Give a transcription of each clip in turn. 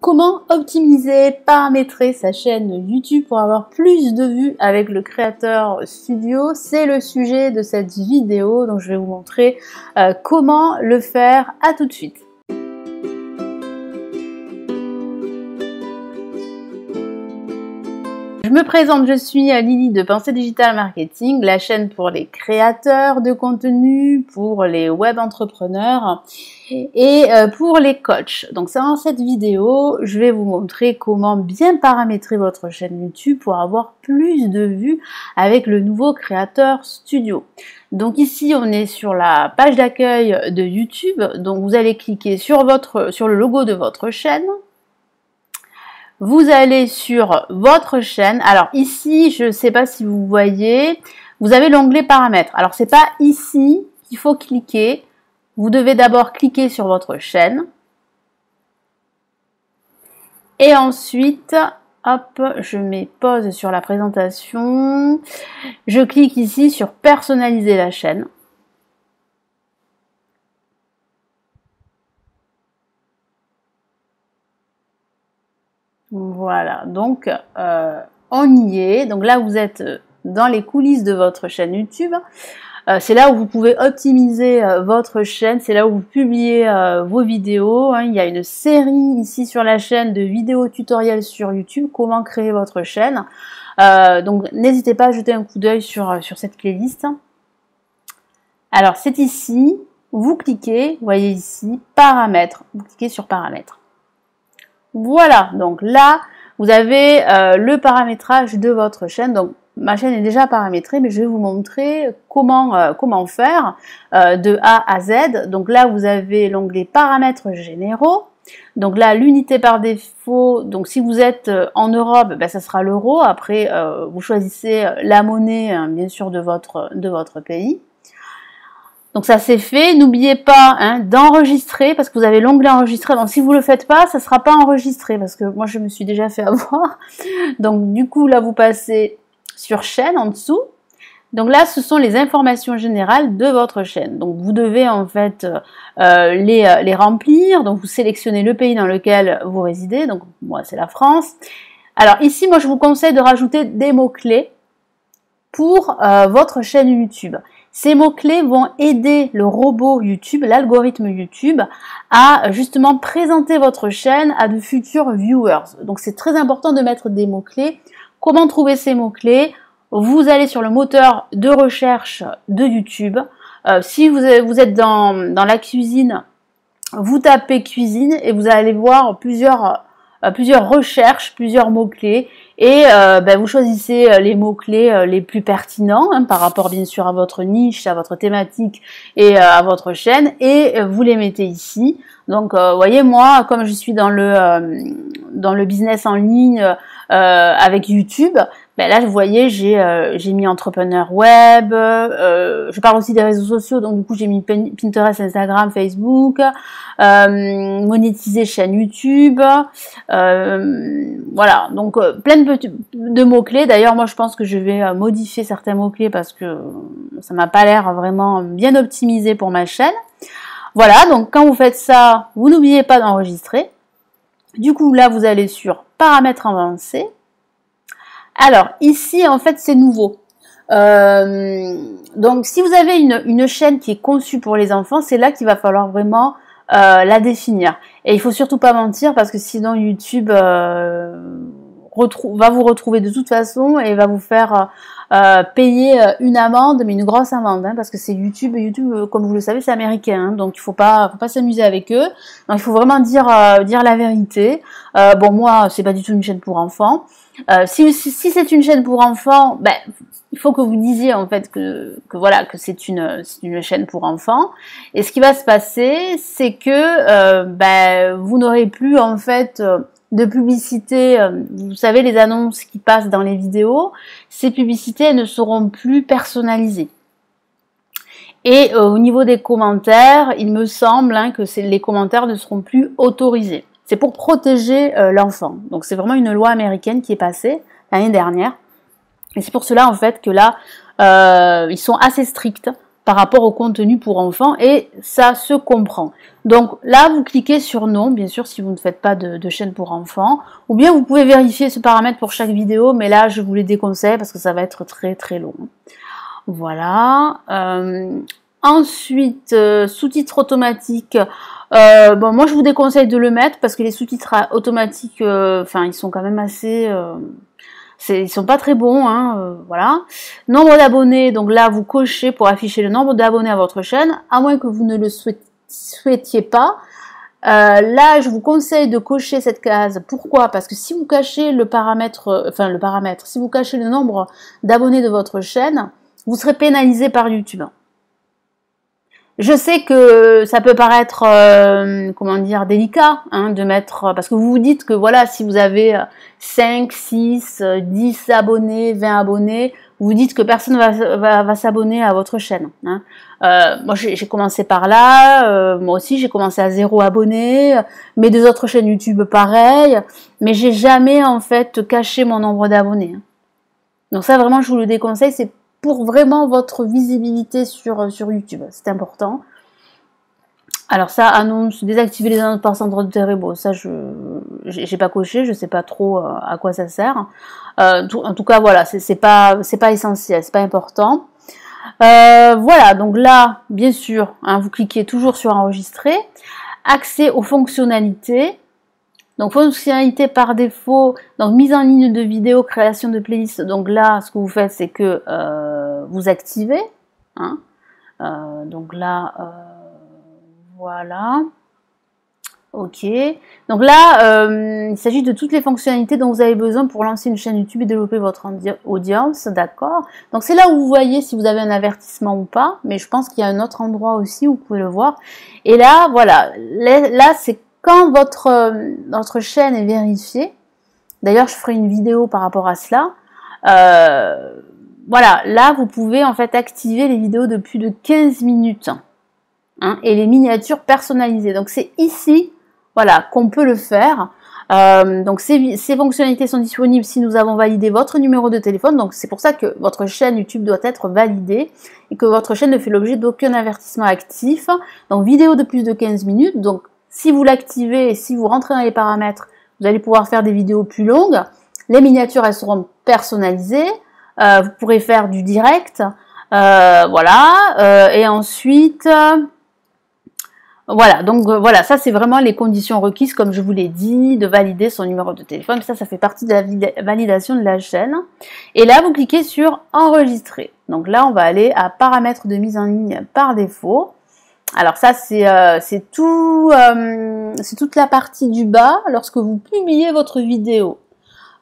Comment optimiser, paramétrer sa chaîne YouTube pour avoir plus de vues avec le Creator Studio? C'est le sujet de cette vidéo, donc je vais vous montrer comment le faire. À tout de suite. Je me présente, je suis Lily de Pensée Digital Marketing, la chaîne pour les créateurs de contenu, pour les web entrepreneurs et pour les coachs. Donc dans cette vidéo, je vais vous montrer comment bien paramétrer votre chaîne YouTube pour avoir plus de vues avec le nouveau Creator Studio. Donc ici, on est sur la page d'accueil de YouTube. Donc vous allez cliquer sur le logo de votre chaîne. Vous allez sur votre chaîne. Alors ici, je ne sais pas si vous voyez, vous avez l'onglet paramètres. Alors c'est pas ici qu'il faut cliquer. Vous devez d'abord cliquer sur votre chaîne. Et ensuite, hop, je mets pause sur la présentation. Je clique ici sur personnaliser la chaîne. Voilà, donc on y est. Donc là, vous êtes dans les coulisses de votre chaîne YouTube. C'est là où vous pouvez optimiser votre chaîne. C'est là où vous publiez vos vidéos. Il y a une série ici sur la chaîne de vidéos tutoriels sur YouTube. Comment créer votre chaîne. Donc n'hésitez pas à jeter un coup d'œil sur cette playlist. Alors c'est ici. Vous cliquez, vous voyez ici, paramètres. Vous cliquez sur paramètres. Voilà, donc là, vous avez le paramétrage de votre chaîne. Donc, ma chaîne est déjà paramétrée, mais je vais vous montrer comment faire de A à Z. Donc là, vous avez l'onglet paramètres généraux. Donc là, l'unité par défaut, donc si vous êtes en Europe, ben, ça sera l'euro. Après, vous choisissez la monnaie, bien sûr, de votre pays. Donc ça c'est fait, n'oubliez pas d'enregistrer parce que vous avez l'onglet enregistrer, donc si vous ne le faites pas, ça ne sera pas enregistré parce que moi je me suis déjà fait avoir. Donc du coup là vous passez sur chaîne en dessous. Donc là ce sont les informations générales de votre chaîne. Donc vous devez en fait les remplir, donc vous sélectionnez le pays dans lequel vous résidez, donc moi c'est la France. Alors ici moi je vous conseille de rajouter des mots-clés pour votre chaîne YouTube. Ces mots-clés vont aider le robot YouTube, l'algorithme YouTube, à justement présenter votre chaîne à de futurs viewers. Donc c'est très important de mettre des mots-clés. Comment trouver ces mots-clés? Vous allez sur le moteur de recherche de YouTube. Si vous êtes dans la cuisine, vous tapez cuisine et vous allez voir plusieurs recherches, plusieurs mots-clés et vous choisissez les mots-clés les plus pertinents par rapport bien sûr à votre niche, à votre thématique et à votre chaîne et vous les mettez ici. Donc voyez moi comme je suis dans le business en ligne avec YouTube, là vous voyez j'ai mis entrepreneur web, je parle aussi des réseaux sociaux donc du coup j'ai mis Pinterest, Instagram, Facebook, monétiser chaîne YouTube, voilà donc plein de mots-clés. D'ailleurs moi je pense que je vais modifier certains mots-clés parce que ça m'a pas l'air vraiment bien optimisé pour ma chaîne. Voilà, donc quand vous faites ça, vous n'oubliez pas d'enregistrer. Du coup là vous allez sur paramètres avancés. Alors ici en fait c'est nouveau. Donc si vous avez une chaîne qui est conçue pour les enfants, c'est là qu'il va falloir vraiment la définir. Et il faut surtout pas mentir parce que sinon YouTube va vous retrouver de toute façon et va vous faire payer une amende, mais une grosse amende, parce que c'est YouTube. YouTube, comme vous le savez, c'est américain, donc il faut pas s'amuser avec eux. Donc il faut vraiment dire la vérité. Bon, moi, c'est pas du tout une chaîne pour enfants. Si c'est une chaîne pour enfants, il faut que vous disiez en fait que voilà que c'est une chaîne pour enfants. Et ce qui va se passer, c'est que vous n'aurez plus en fait de publicité, vous savez les annonces qui passent dans les vidéos, ces publicités elles ne seront plus personnalisées. Et au niveau des commentaires, il me semble que les commentaires ne seront plus autorisés. C'est pour protéger l'enfant. Donc c'est vraiment une loi américaine qui est passée l'année dernière. Et c'est pour cela en fait que là, ils sont assez stricts par rapport au contenu pour enfants et ça se comprend. Donc là, vous cliquez sur non, bien sûr, si vous ne faites pas de chaîne pour enfants, ou bien vous pouvez vérifier ce paramètre pour chaque vidéo, mais là, je vous les déconseille parce que ça va être très très long. Voilà. Ensuite, sous-titres automatiques. Bon, moi, je vous déconseille de le mettre parce que les sous-titres automatiques, enfin, ils sont quand même assez... ils sont pas très bons, hein, voilà. Nombre d'abonnés, donc là, vous cochez pour afficher le nombre d'abonnés à votre chaîne, à moins que vous ne le souhaitiez pas. Là, je vous conseille de cocher cette case. Pourquoi? Parce que si vous cachez le paramètre, si vous cachez le nombre d'abonnés de votre chaîne, vous serez pénalisé par YouTube. Je sais que ça peut paraître, comment dire, délicat, hein, de mettre, parce que vous vous dites que voilà, si vous avez 5, 6, 10 abonnés, 20 abonnés, vous vous dites que personne va s'abonner à votre chaîne. Hein. Moi, j'ai commencé par là, moi aussi, j'ai commencé à 0 abonnés, mes 2 autres chaînes YouTube, pareil, mais j'ai jamais, en fait, caché mon nombre d'abonnés. Hein. Donc ça, vraiment, je vous le déconseille, c'est pour vraiment votre visibilité sur YouTube. C'est important. Alors ça, annonce, désactiver les annonces par centre d'intérêt. Bon, ça, j'ai pas coché, je sais pas trop à quoi ça sert. En tout cas, voilà, c'est pas essentiel, c'est pas important. Voilà, donc là, bien sûr, hein, vous cliquez toujours sur enregistrer. Accès aux fonctionnalités. Donc fonctionnalité par défaut, donc mise en ligne de vidéos, création de playlists. Donc là, ce que vous faites, c'est que vous activez. Hein, donc là, voilà. Ok. Donc là, il s'agit de toutes les fonctionnalités dont vous avez besoin pour lancer une chaîne YouTube et développer votre audience. D'accord. Donc c'est là où vous voyez si vous avez un avertissement ou pas. Mais je pense qu'il y a un autre endroit aussi où vous pouvez le voir. Et là, voilà. Là, c'est quand votre chaîne est vérifiée, d'ailleurs je ferai une vidéo par rapport à cela, voilà, là vous pouvez en fait activer les vidéos de plus de 15 minutes hein, et les miniatures personnalisées. Donc c'est ici, voilà, qu'on peut le faire. Donc ces fonctionnalités sont disponibles si nous avons validé votre numéro de téléphone. Donc c'est pour ça que votre chaîne YouTube doit être validée et que votre chaîne ne fait l'objet d'aucun avertissement actif. Donc vidéo de plus de 15 minutes, donc si vous l'activez et si vous rentrez dans les paramètres, vous allez pouvoir faire des vidéos plus longues. Les miniatures, elles seront personnalisées. Vous pourrez faire du direct. Voilà. Et ensuite, voilà. Donc voilà, ça c'est vraiment les conditions requises, comme je vous l'ai dit, de valider son numéro de téléphone. Ça fait partie de la validation de la chaîne. Et là, vous cliquez sur enregistrer. Donc là, on va aller à paramètres de mise en ligne par défaut. Alors ça, c'est toute la partie du bas lorsque vous publiez votre vidéo.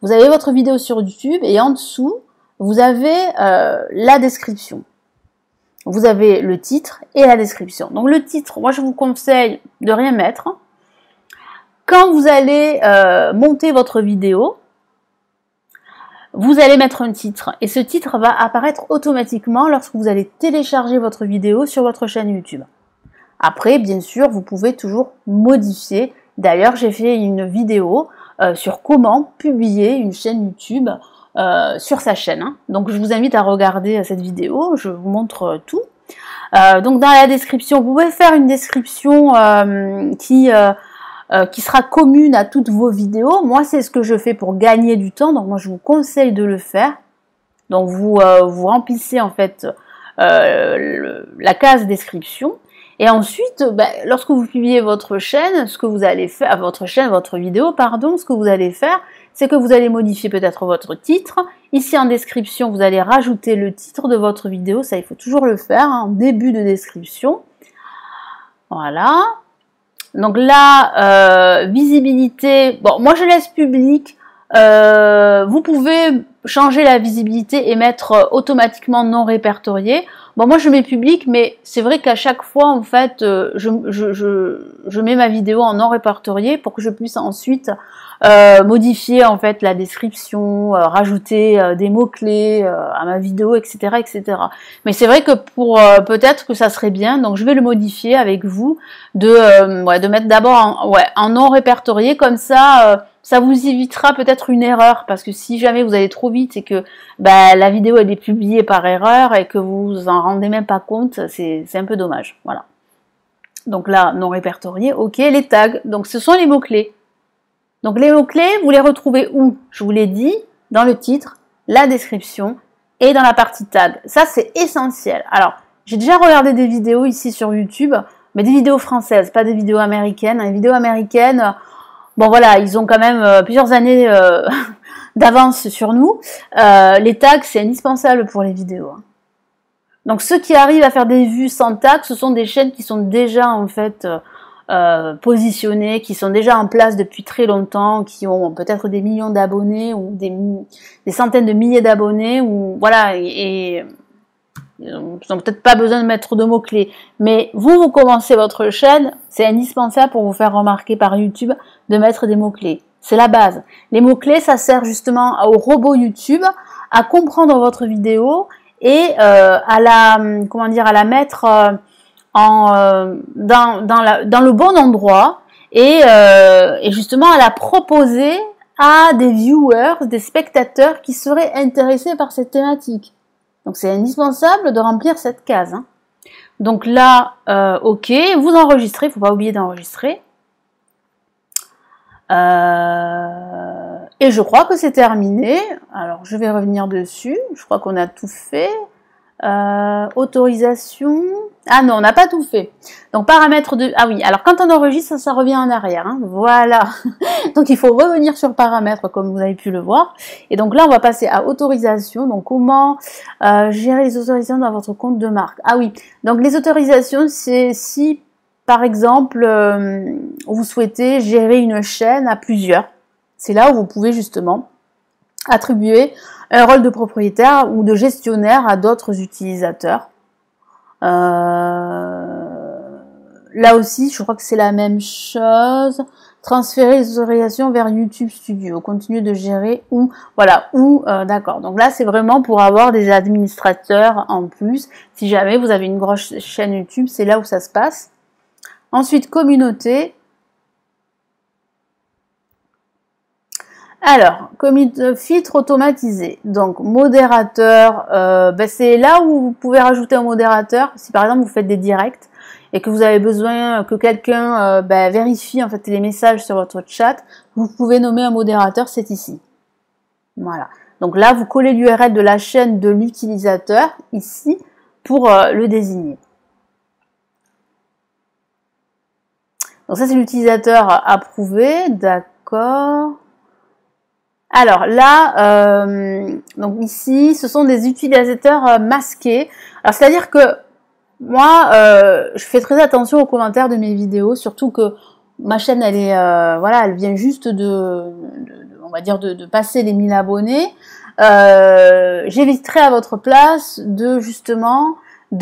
Vous avez votre vidéo sur YouTube et en dessous, vous avez la description. Vous avez le titre et la description. Donc le titre, moi je vous conseille de rien mettre. Quand vous allez monter votre vidéo, vous allez mettre un titre et ce titre va apparaître automatiquement lorsque vous allez télécharger votre vidéo sur votre chaîne YouTube. Après, bien sûr, vous pouvez toujours modifier. D'ailleurs, j'ai fait une vidéo sur comment publier une chaîne YouTube sur sa chaîne. Hein. Donc, je vous invite à regarder cette vidéo. Je vous montre tout. Donc, dans la description, vous pouvez faire une description qui sera commune à toutes vos vidéos. Moi, c'est ce que je fais pour gagner du temps. Donc, moi, je vous conseille de le faire. Donc, vous remplissez en fait la case description. Et ensuite, lorsque vous publiez votre chaîne, ce que vous allez faire, votre vidéo, pardon, ce que vous allez faire, c'est que vous allez modifier peut-être votre titre. Ici en description, vous allez rajouter le titre de votre vidéo. Ça, il faut toujours le faire en début de description. Voilà. Donc là, visibilité. Bon, moi je laisse public. Vous pouvez changer la visibilité et mettre automatiquement non répertorié. Bon, moi je mets public, mais c'est vrai qu'à chaque fois, en fait, je mets ma vidéo en non répertorié pour que je puisse ensuite modifier en fait la description, rajouter des mots-clés à ma vidéo, etc., etc. Mais c'est vrai que pour peut-être que ça serait bien, donc je vais le modifier avec vous, de mettre d'abord en non répertorié, comme ça, ça vous évitera peut-être une erreur, parce que si jamais vous allez trop vite et que bah, la vidéo elle est publiée par erreur et que vous vous en rendez même pas compte, c'est un peu dommage. Voilà. Donc là, non répertorié, ok, les tags, donc ce sont les mots-clés. Donc les mots-clés, vous les retrouvez où? Je vous l'ai dit, dans le titre, la description et dans la partie tag. Ça, c'est essentiel. Alors, j'ai déjà regardé des vidéos ici sur YouTube, mais des vidéos françaises, pas des vidéos américaines. Les vidéos américaines, bon voilà, ils ont quand même plusieurs années d'avance sur nous. Les tags, c'est indispensable pour les vidéos. Donc ceux qui arrivent à faire des vues sans tags, ce sont des chaînes qui sont déjà en fait positionnées, qui sont déjà en place depuis très longtemps, qui ont peut-être des millions d'abonnés ou des centaines de milliers d'abonnés, ou voilà, et ils n'ont peut-être pas besoin de mettre de mots-clés. Mais vous commencez votre chaîne, c'est indispensable pour vous faire remarquer par YouTube de mettre des mots-clés. C'est la base. Les mots-clés, ça sert justement au robot YouTube à comprendre votre vidéo et à la mettre dans le bon endroit et justement à la proposer à des viewers, des spectateurs qui seraient intéressés par cette thématique. Donc c'est indispensable de remplir cette case. Hein. Donc là, ok, vous enregistrez, il ne faut pas oublier d'enregistrer. Et je crois que c'est terminé. Alors je vais revenir dessus. Je crois qu'on a tout fait. Autorisation. Ah non, on n'a pas tout fait. Donc paramètres de. Ah oui, alors quand on enregistre, ça revient en arrière. Hein. Voilà. Donc il faut revenir sur paramètres comme vous avez pu le voir. Et donc là, on va passer à autorisation. Donc comment gérer les autorisations dans votre compte de marque. Ah oui. Donc les autorisations, c'est si par exemple vous souhaitez gérer une chaîne à plusieurs. C'est là où vous pouvez justement attribuer un rôle de propriétaire ou de gestionnaire à d'autres utilisateurs. Là aussi, je crois que c'est la même chose. Transférer les autorisations vers YouTube Studio. Continuer de gérer ou voilà ou d'accord. Donc là, c'est vraiment pour avoir des administrateurs en plus. Si jamais vous avez une grosse chaîne YouTube, c'est là où ça se passe. Ensuite, communauté. Alors, filtre automatisé. Donc, modérateur, c'est là où vous pouvez rajouter un modérateur. Si par exemple vous faites des directs et que vous avez besoin que quelqu'un vérifie en fait les messages sur votre chat, vous pouvez nommer un modérateur, c'est ici. Voilà. Donc là, vous collez l'URL de la chaîne de l'utilisateur ici pour le désigner. Donc ça, c'est l'utilisateur approuvé, d'accord. Alors là, donc ici, ce sont des utilisateurs masqués. Alors c'est-à-dire que moi, je fais très attention aux commentaires de mes vidéos, surtout que ma chaîne, elle est, voilà, elle vient juste on va dire de passer les 1000 abonnés. J'éviterai à votre place de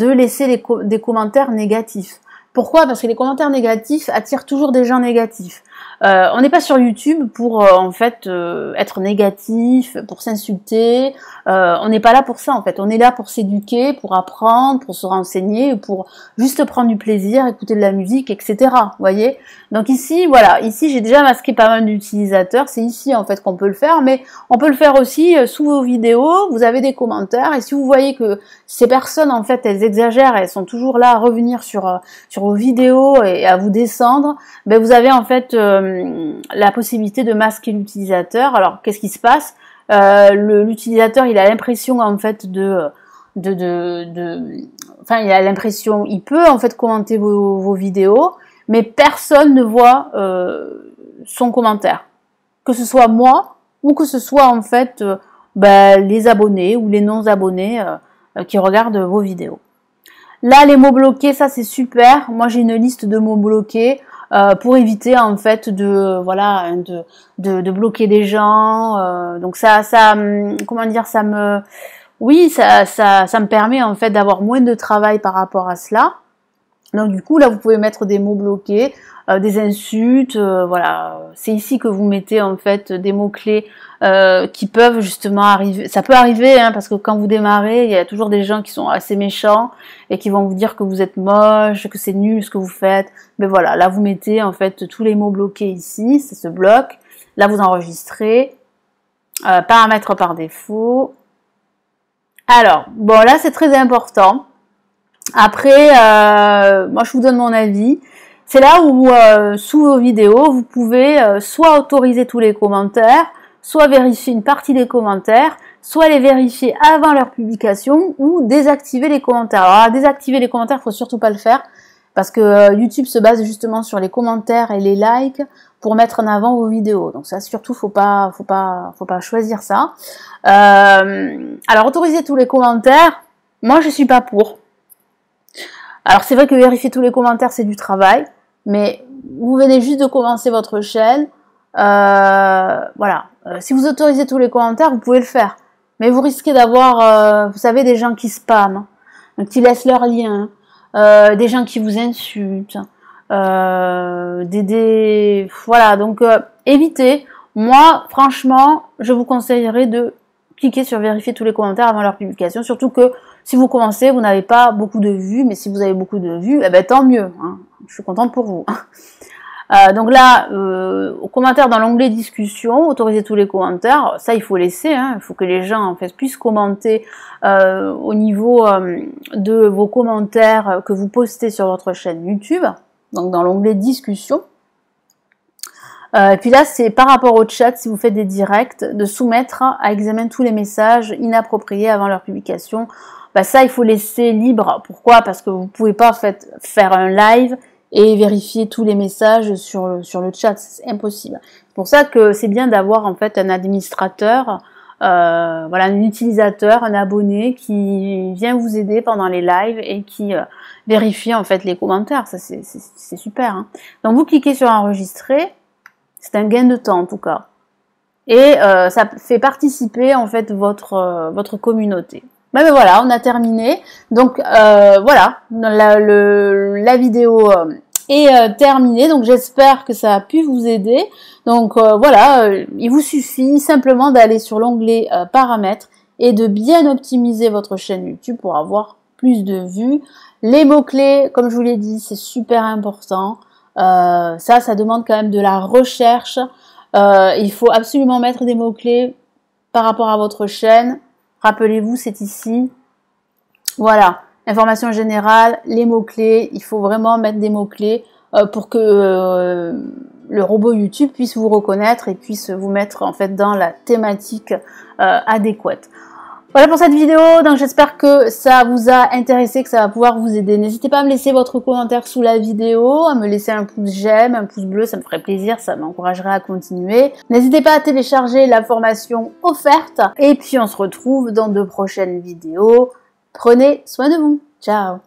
laisser des commentaires négatifs. Pourquoi? Parce que les commentaires négatifs attirent toujours des gens négatifs. On n'est pas sur YouTube pour en fait être négatif, pour s'insulter. On n'est pas là pour ça en fait. On est là pour s'éduquer, pour apprendre, pour se renseigner, pour juste prendre du plaisir, écouter de la musique, etc. Vous voyez? Donc ici, voilà, ici j'ai déjà masqué pas mal d'utilisateurs. C'est ici en fait qu'on peut le faire, mais on peut le faire aussi sous vos vidéos. Vous avez des commentaires et si vous voyez que ces personnes en fait elles exagèrent, elles sont toujours là à revenir sur vos vidéos et à vous descendre, ben vous avez en fait la possibilité de masquer l'utilisateur. Alors qu'est-ce qui se passe? L'utilisateur il a l'impression en fait enfin il a l'impression, il peut en fait commenter vos vidéos, mais personne ne voit son commentaire, que ce soit moi ou que ce soit en fait les abonnés ou les non-abonnés qui regardent vos vidéos. Là, les mots bloqués, ça c'est super. Moi, j'ai une liste de mots bloqués pour éviter en fait de bloquer des gens. Donc comment dire, ça me permet en fait d'avoir moins de travail par rapport à cela. Donc du coup, là, vous pouvez mettre des mots bloqués, des insultes, voilà. C'est ici que vous mettez en fait des mots-clés qui peuvent justement arriver. Ça peut arriver, hein, parce que quand vous démarrez, il y a toujours des gens qui sont assez méchants et qui vont vous dire que vous êtes moche, que c'est nul ce que vous faites. Mais voilà, là, vous mettez en fait tous les mots bloqués ici, ça se bloque. Là, vous enregistrez. Paramètres par défaut. Alors, bon, là, c'est très important. Après, moi, je vous donne mon avis. C'est là où, sous vos vidéos, vous pouvez soit autoriser tous les commentaires, soit vérifier une partie des commentaires, soit les vérifier avant leur publication, ou désactiver les commentaires. Alors, désactiver les commentaires, faut surtout pas le faire, parce que YouTube se base justement sur les commentaires et les likes pour mettre en avant vos vidéos. Donc ça, surtout, faut pas choisir ça. Alors, autoriser tous les commentaires, moi, je suis pas pour. Alors, c'est vrai que vérifier tous les commentaires, c'est du travail, mais vous venez juste de commencer votre chaîne. Voilà. Si vous autorisez tous les commentaires, vous pouvez le faire. Mais vous risquez d'avoir, vous savez, des gens qui spamment, qui laissent leurs liens, des gens qui vous insultent, voilà, donc évitez. Moi, franchement, je vous conseillerais de cliquer sur vérifier tous les commentaires avant leur publication, surtout que si vous commencez, vous n'avez pas beaucoup de vues, mais si vous avez beaucoup de vues, eh ben, tant mieux, hein. Je suis contente pour vous. Donc là, aux commentaires dans l'onglet discussion, autoriser tous les commentaires, ça il faut laisser, hein, il faut que les gens en fait puissent commenter au niveau de vos commentaires que vous postez sur votre chaîne YouTube, donc dans l'onglet discussion. Et puis là, c'est par rapport au chat, si vous faites des directs, de soumettre à examen tous les messages inappropriés avant leur publication. Bah, ça, il faut laisser libre. Pourquoi? Parce que vous pouvez pas en fait faire un live et vérifier tous les messages sur le chat, c'est impossible. C'est pour ça que c'est bien d'avoir en fait un administrateur, voilà, un utilisateur, un abonné qui vient vous aider pendant les lives et qui vérifie en fait les commentaires. Ça c'est super, hein. Donc vous cliquez sur enregistrer, c'est un gain de temps en tout cas, et ça fait participer en fait votre communauté. Ben voilà, on a terminé. Donc voilà, la vidéo est terminée. Donc j'espère que ça a pu vous aider. Donc voilà, il vous suffit simplement d'aller sur l'onglet paramètres et de bien optimiser votre chaîne YouTube pour avoir plus de vues. Les mots-clés, comme je vous l'ai dit, c'est super important. Ça demande quand même de la recherche. Il faut absolument mettre des mots-clés par rapport à votre chaîne. Rappelez-vous, c'est ici. Voilà, information générale, les mots-clés. Il faut vraiment mettre des mots-clés pour que le robot YouTube puisse vous reconnaître et puisse vous mettre en fait dans la thématique adéquate. Voilà pour cette vidéo, donc j'espère que ça vous a intéressé, que ça va pouvoir vous aider. N'hésitez pas à me laisser votre commentaire sous la vidéo, à me laisser un pouce j'aime, un pouce bleu, ça me ferait plaisir, ça m'encouragerait à continuer. N'hésitez pas à télécharger la formation offerte, et puis on se retrouve dans de prochaines vidéos. Prenez soin de vous, ciao!